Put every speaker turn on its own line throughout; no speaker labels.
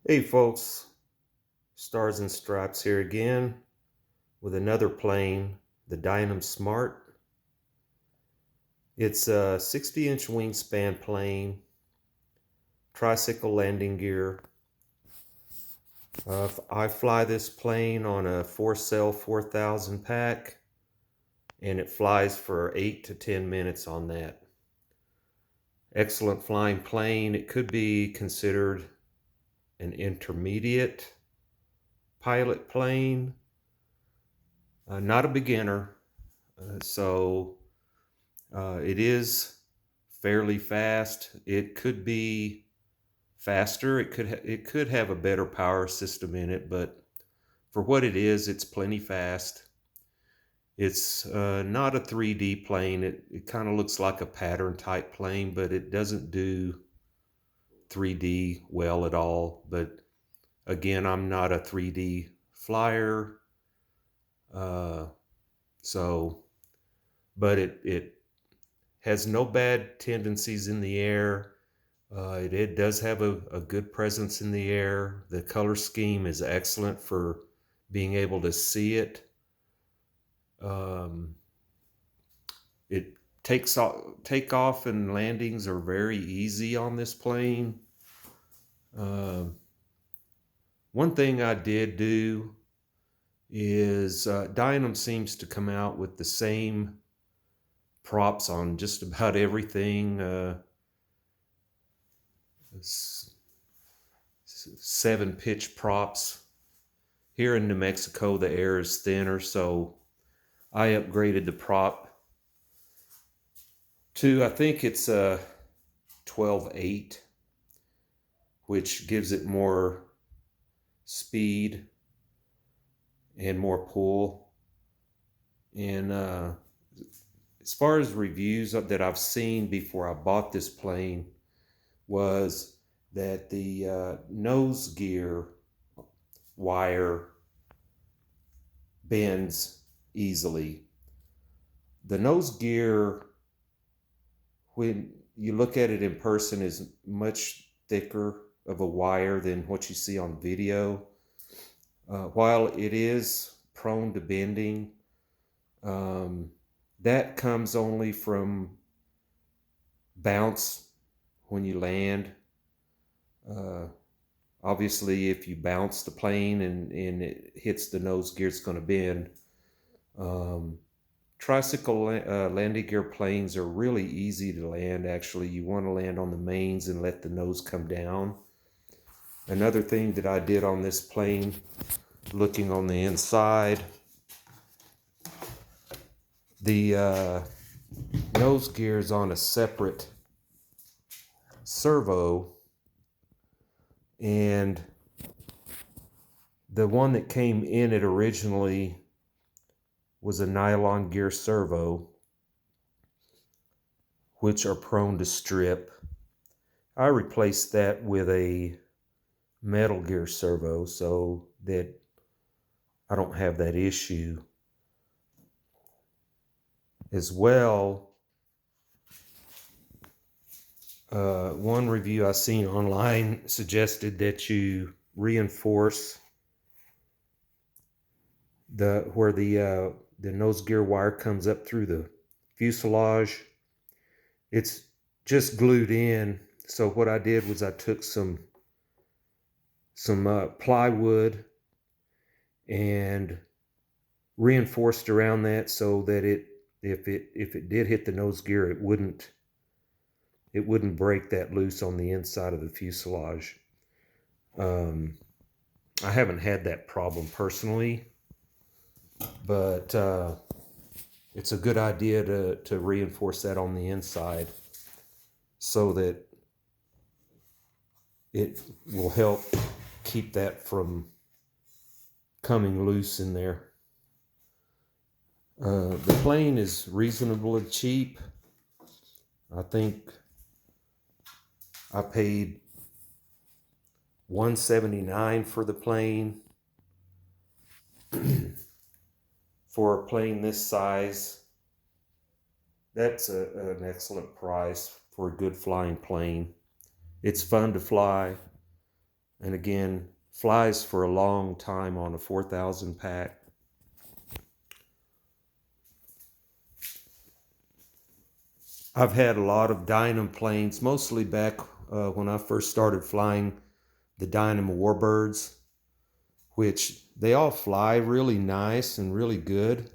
Hey folks, Stars and Stripes here again with another plane, the Dynam Smart. It's a 60-inch wingspan plane, tricycle landing gear. I fly this plane on a 4-cell 4000 pack, and it flies for 8 to 10 minutes on that. Excellent flying plane. It could be considered an intermediate pilot plane, not a beginner. So it is fairly fast. It could be faster. It could have a better power system in it, but for what it is, it's plenty fast. It's not a 3D plane. It kind of looks like a pattern type plane, but it doesn't do 3D well at all. But again, I'm not a 3D flyer, uh, so but it has no bad tendencies in the air. It does have a good presence in the air. The color scheme is excellent for being able to see it. Um, it takeoff and landings are very easy on this plane. Um One thing I did do is Dynam seems to come out with the same props on just about everything. Seven pitch props. Here in New Mexico, the air is thinner, so I upgraded the prop to, I think it's a 12.8, which gives it more speed and more pull. And as far as reviews that I've seen before I bought this plane, was that the nose gear wire bends easily. The nose gear, when you look at it in person, is much thicker of a wire than what you see on video. While it is prone to bending, um, that comes only from bounce when you land. Uh, Obviously, if you bounce the plane and it hits the nose gear, it's going to bend. Um, Tricycle landing gear planes are really easy to land. Actually, you want to land on the mains and let the nose come down. Another thing that I did on this plane, looking on the inside, the nose gear is on a separate servo, and the one that came in it originally was a nylon gear servo, which are prone to strip. I replaced that with a metal gear servo so that I don't have that issue. As well, one review I seen online suggested that you reinforce where the nose gear wire comes up through the fuselage. It's just glued in. So what I did was I took some plywood and reinforced around that so that if it did hit the nose gear, it wouldn't break that loose on the inside of the fuselage. Um, I haven't had that problem personally, but it's a good idea to reinforce that on the inside so that it will help keep that from coming loose in there. The plane is reasonably cheap. I think I paid $179 for the plane. For a plane this size, that's an excellent price for a good flying plane. It's fun to fly. And again, flies for a long time on a 4,000 pack. I've had a lot of Dynam planes, mostly back when I first started flying the Dynam Warbirds, which they all fly really nice and really good.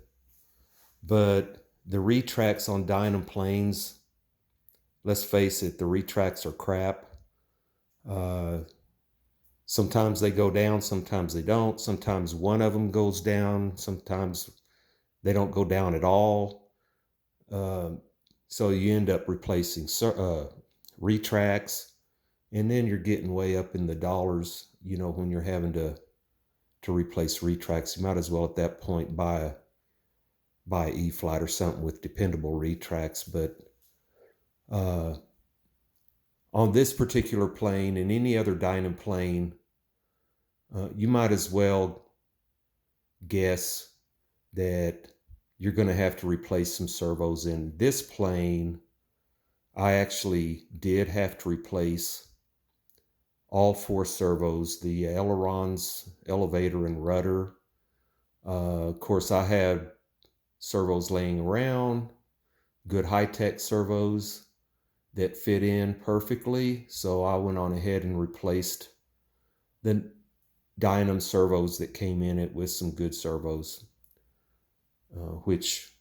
But the retracts on Dynam planes, let's face it, the retracts are crap. Uh, Sometimes they go down, sometimes they don't. Sometimes one of them goes down, sometimes they don't go down at all. So you end up replacing retracts, and then you're getting way up in the dollars. When you're having to replace retracts, you might as well at that point buy E-flite or something with dependable retracts. But uh, on this particular plane and any other Dynam plane, you might as well guess that you're going to have to replace some servos. In this plane, I actually did have to replace all 4 servos, the ailerons, elevator, and rudder. Of course, I had servos laying around, good high-tech servos that fit in perfectly. So I went on ahead and replaced the Dynam servos that came in it with some good servos, which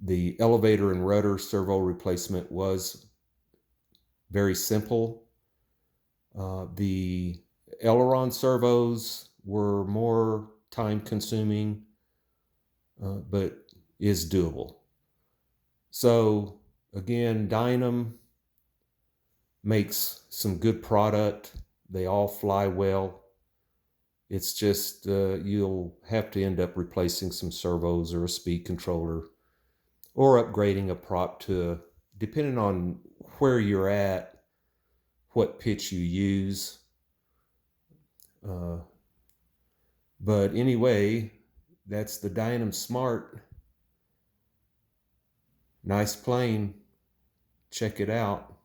the elevator and rudder servo replacement was very simple. The aileron servos were more time consuming, but is doable. So again, Dynam makes some good product. They all fly well. It's just you'll have to end up replacing some servos or a speed controller, or upgrading a prop to, depending on where you're at, what pitch you use. But anyway, that's the Dynam Smart. Nice plane. Check it out.